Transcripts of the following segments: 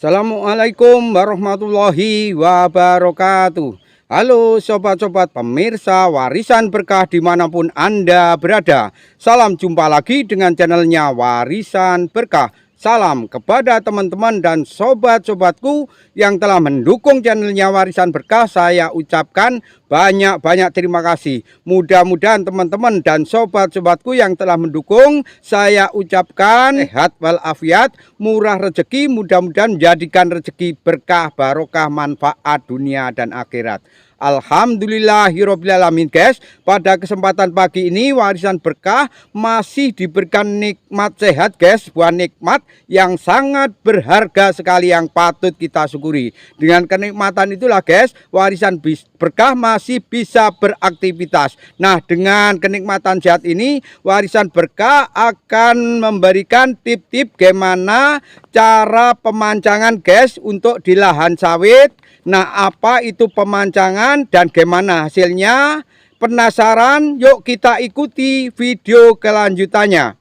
Assalamualaikum warahmatullahi wabarakatuh. Halo sobat-sobat pemirsa Warisan Berkah dimanapun Anda berada. Salam jumpa lagi dengan channelnya Warisan Berkah. Salam kepada teman-teman dan sobat-sobatku yang telah mendukung channelnya Warisan Berkah. Saya ucapkan banyak-banyak terima kasih. Mudah-mudahan teman-teman dan sobat-sobatku yang telah mendukung, saya ucapkan sehat walafiat, murah rezeki, mudah-mudahan menjadikan rezeki berkah, barokah, manfaat dunia dan akhirat. Alhamdulillahirobbilalamin guys. Pada kesempatan pagi ini Warisan Berkah masih diberikan nikmat sehat guys, sebuah nikmat yang sangat berharga sekali yang patut kita syukuri. Dengan kenikmatan itulah guys, Warisan Berkah masih bisa beraktivitas. Nah, dengan kenikmatan sehat ini Warisan Berkah akan memberikan tip-tip gimana cara pemancangan guys untuk di lahan sawit. Nah, apa itu pemancangan dan gimana hasilnya? Penasaran? Yuk kita ikuti video kelanjutannya.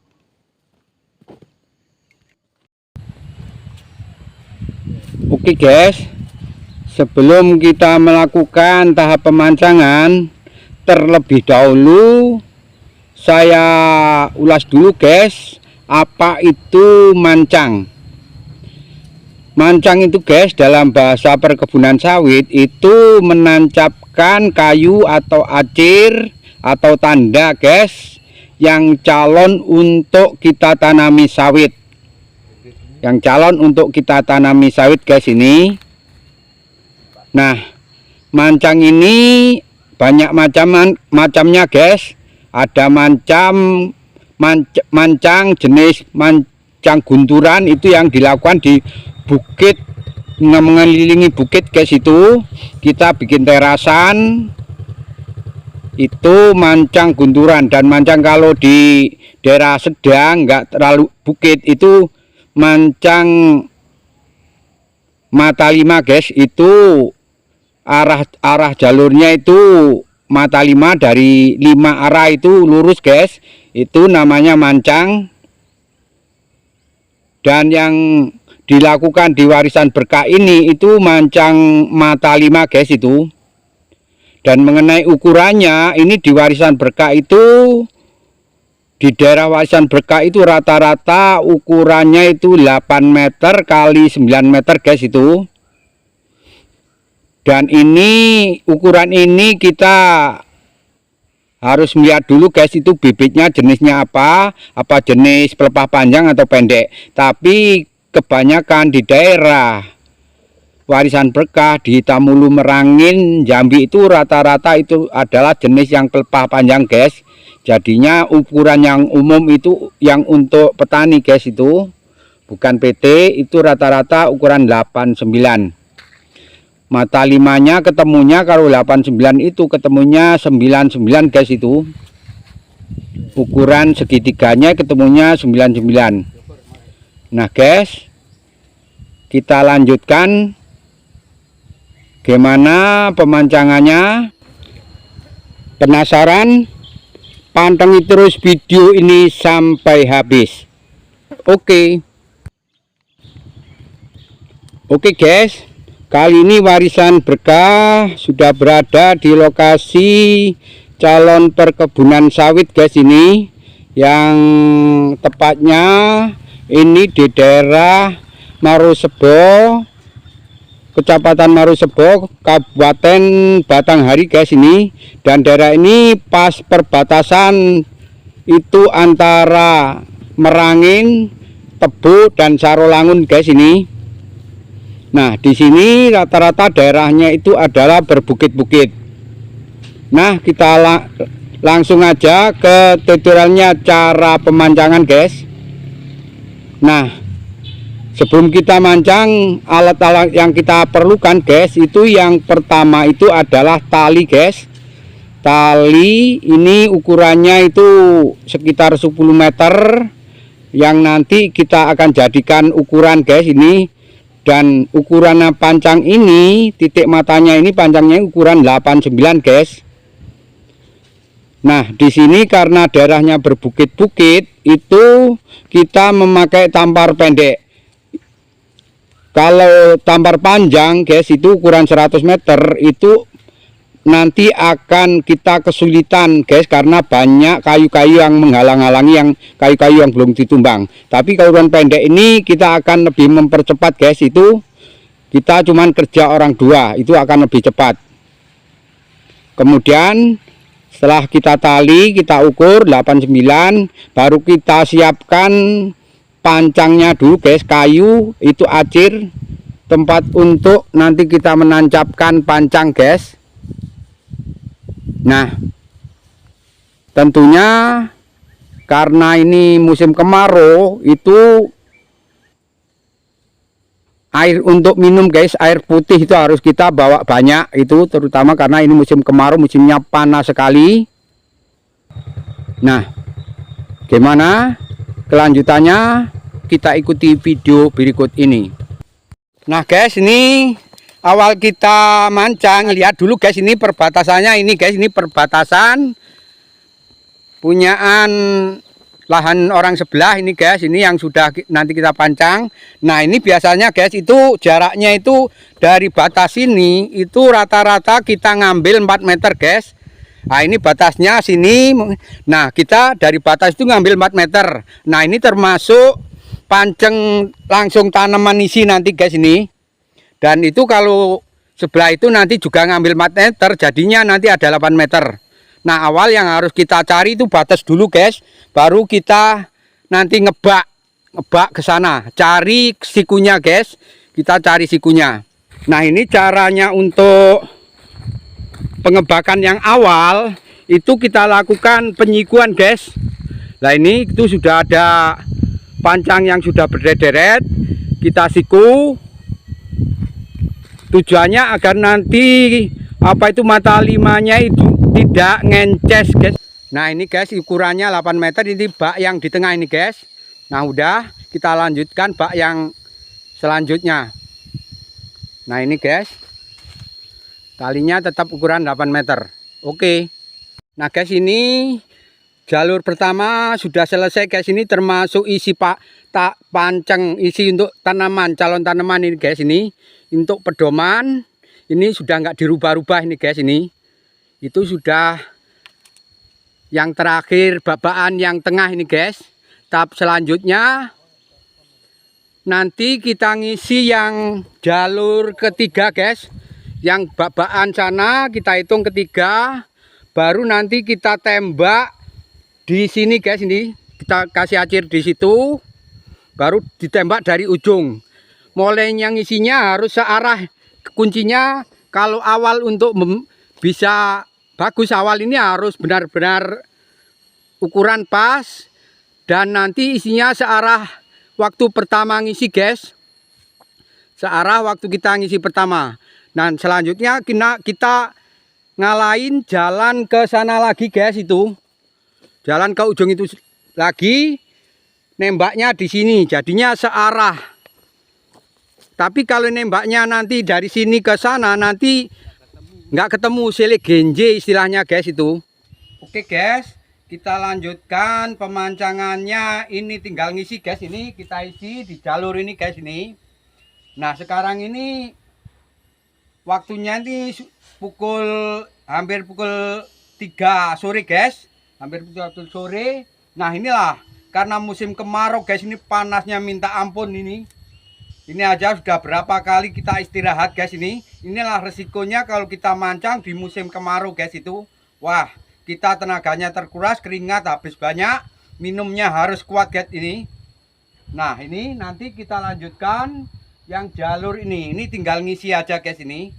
Oke guys, sebelum kita melakukan tahap pemancangan, terlebih dahulu saya ulas dulu guys, apa itu mancang. Mancang itu guys, dalam bahasa perkebunan sawit itu menancapkan kayu atau acir atau tanda guys yang calon untuk kita tanami sawit. Yang calon untuk kita tanami sawit guys ini. Nah, mancang ini banyak macamnya guys. Ada mancang jenis mancang gunturan, itu yang dilakukan di bukit, mengelilingi bukit guys. Itu kita bikin terasan, itu mancang gunturan. Dan mancang kalau di daerah sedang nggak terlalu bukit itu mancang mata lima guys. Itu arah jalurnya itu mata lima, dari 5 arah itu lurus guys, itu namanya mancang. Dan yang dilakukan di Warisan Berkah ini itu mancang mata 5 guys itu. Dan mengenai ukurannya, ini di Warisan Berkah itu, di daerah Warisan Berkah itu rata-rata ukurannya itu 8 meter kali 9 meter guys itu. Dan ini ukuran ini kita harus melihat dulu guys, itu bibitnya jenisnya apa jenis pelepah panjang atau pendek. Tapi kebanyakan di daerah Warisan Berkah di Tamuulu, Merangin, Jambi itu rata-rata itu adalah jenis yang pelepah panjang guys. Jadinya ukuran yang umum itu yang untuk petani guys, itu bukan PT, itu rata-rata ukuran 89. Mata limanya ketemunya kalau 89 itu ketemunya 99 guys itu. Ukuran segitiganya ketemunya 99. Nah guys, kita lanjutkan gimana pemancangannya. Penasaran? Pantengin terus video ini sampai habis. Oke guys, kali ini Warisan Berkah sudah berada di lokasi calon perkebunan sawit guys ini, yang tepatnya ini di daerah Marosebo, Kecamatan Marosebo, Kabupaten Batanghari guys ini. Dan daerah ini pas perbatasan itu antara Merangin, Tebo dan Sarolangun guys ini. Nah, di sini rata-rata daerahnya itu adalah berbukit-bukit. Nah, kita langsung aja ke tutorialnya cara pemancangan guys. Nah, sebelum kita mancang, alat-alat yang kita perlukan guys, itu yang pertama itu adalah tali guys. Tali ini ukurannya itu sekitar 10 meter, yang nanti kita akan jadikan ukuran guys ini. Dan ukuran pancang ini, titik matanya ini panjangnya ukuran 89 guys. Nah, di sini karena daerahnya berbukit-bukit, itu kita memakai tampar pendek. Kalau tampar panjang guys itu ukuran 100 meter itu nanti akan kita kesulitan guys, karena banyak kayu-kayu yang menghalang-halangi, yang kayu-kayu yang belum ditumbang. Tapi kalau ukuran pendek ini kita akan lebih mempercepat guys, itu kita cuman kerja orang dua itu akan lebih cepat. Kemudian setelah kita tali, kita ukur 89, baru kita siapkan pancangnya dulu guys, kayu itu acir, tempat untuk nanti kita menancapkan pancang guys. Nah, tentunya karena ini musim kemarau, itu air untuk minum guys, air putih itu harus kita bawa banyak, itu terutama karena ini musim kemarau, musimnya panas sekali. Nah, gimana kelanjutannya, kita ikuti video berikut ini. Nah guys, ini awal kita mancang, lihat dulu guys, ini perbatasannya ini guys, ini perbatasan punyaan lahan orang sebelah ini guys, ini yang sudah nanti kita pancang. Nah ini biasanya guys, itu jaraknya itu dari batas ini itu rata-rata kita ngambil 4 meter guys. Nah ini batasnya sini. Nah kita dari batas itu ngambil 4 meter. Nah ini termasuk panceng langsung tanaman isi nanti guys ini. Dan itu kalau sebelah itu nanti juga ngambil 4 meter, jadinya nanti ada 8 meter. Nah awal yang harus kita cari itu batas dulu guys, baru kita nanti ngebak ke sana, cari sikunya guys, kita cari sikunya. Nah ini caranya untuk pengebakan yang awal itu kita lakukan penyikuan guys. Nah ini itu sudah ada pancang yang sudah berderet-deret, kita siku. Tujuannya agar nanti apa itu mata limanya itu tidak ngences guys. Nah ini guys ukurannya 8 meter, ini bak yang di tengah ini guys. Nah udah kita lanjutkan bak yang selanjutnya. Nah ini guys, talinya tetap ukuran 8 meter. Oke. Nah guys, ini jalur pertama sudah selesai guys. Ini termasuk isi panceng, isi untuk tanaman, calon tanaman ini guys. Ini untuk pedoman, ini sudah nggak dirubah-rubah ini guys. Ini itu sudah yang terakhir, babaan yang tengah ini guys. Tahap selanjutnya nanti kita ngisi yang jalur ketiga guys, yang babaan sana kita hitung ketiga, baru nanti kita tembak di sini guys. Ini kita kasih acir di situ, baru ditembak dari ujung. Mulainya ngisinya harus searah, kuncinya kalau awal untuk bisa bagus, awal ini harus benar-benar ukuran pas, dan nanti isinya searah waktu pertama ngisi guys, searah waktu kita ngisi pertama. Dan selanjutnya kita ngalahin jalan ke sana lagi guys, itu jalan ke ujung itu lagi, nembaknya di sini, jadinya searah. Tapi kalau nembaknya nanti dari sini ke sana, nanti nggak ketemu, sele genje istilahnya guys itu. Oke guys, kita lanjutkan pemancangannya. Ini tinggal ngisi guys, ini kita isi di jalur ini guys ini. Nah sekarang ini waktunya ini hampir pukul 3 sore guys, hampir pukul 3 sore. Nah inilah karena musim kemarau guys, ini panasnya minta ampun ini. Ini aja sudah berapa kali kita istirahat guys ini. Inilah resikonya kalau kita mancang di musim kemarau guys itu. Wah, kita tenaganya terkuras, keringat habis banyak, minumnya harus kuat guys ini. Nah ini nanti kita lanjutkan yang jalur ini. Ini tinggal ngisi aja guys ini.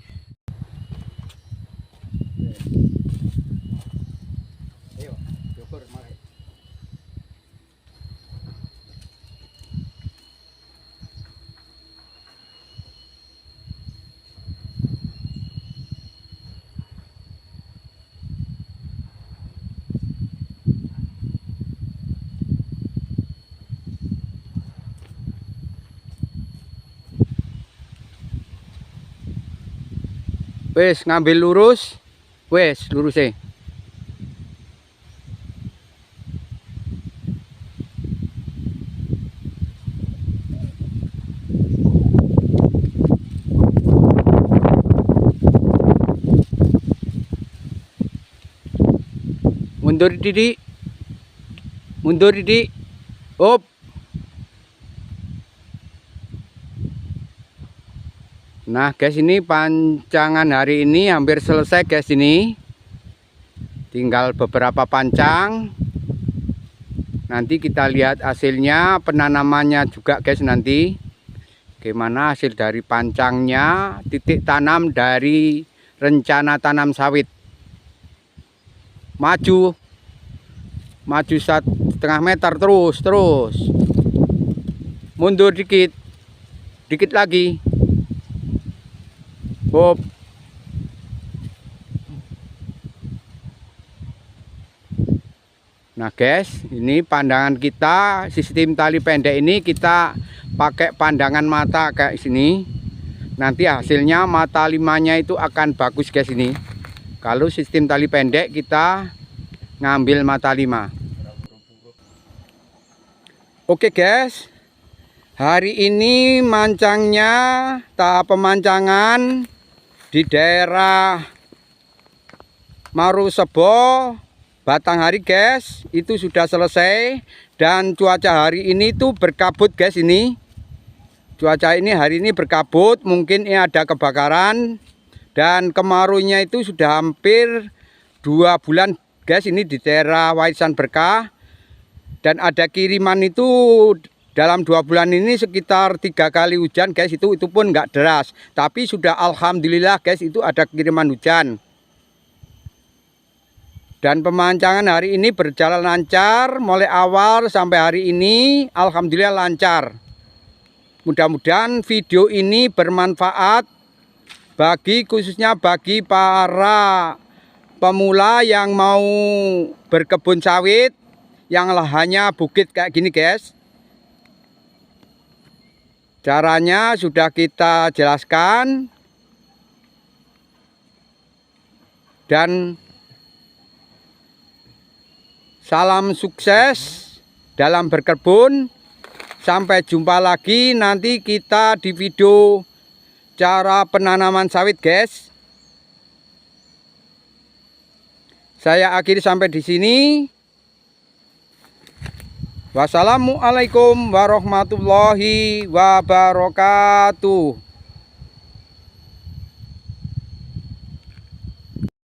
Wes ngambil lurus, wes lurus . Mundur Didik. Mundur Didik. Up. Nah guys, ini pancangan hari ini hampir selesai guys. Ini tinggal beberapa pancang. Nanti kita lihat hasilnya, penanamannya juga guys. Nanti gimana hasil dari pancangnya, titik tanam dari rencana tanam sawit. Maju 1,5 meter terus. Mundur dikit lagi. Hop. Nah guys, ini pandangan kita, sistem tali pendek ini kita pakai pandangan mata kayak sini. Nanti hasilnya mata limanya itu akan bagus guys ini. Kalau sistem tali pendek kita ngambil mata lima. Oke guys, hari ini mancangnya tahap pemancangan di daerah Marosebo Batanghari guys, itu sudah selesai. Dan cuaca hari ini tuh berkabut guys ini. Cuaca ini hari ini berkabut, mungkin ini ada kebakaran. Dan kemaraunya itu sudah hampir 2 bulan guys ini di daerah Warisan Berkah. Dan ada kiriman itu dalam 2 bulan ini sekitar 3 kali hujan guys, itu pun nggak deras. Tapi sudah alhamdulillah guys, itu ada kiriman hujan. Dan pemancangan hari ini berjalan lancar, mulai awal sampai hari ini alhamdulillah lancar. Mudah-mudahan video ini bermanfaat khususnya bagi para pemula yang mau berkebun sawit yang lahannya bukit kayak gini guys. Caranya sudah kita jelaskan. Dan salam sukses dalam berkebun. Sampai jumpa lagi nanti kita di video cara penanaman sawit guys. Saya akhiri sampai di sini. Wassalamualaikum warahmatullahi wabarakatuh.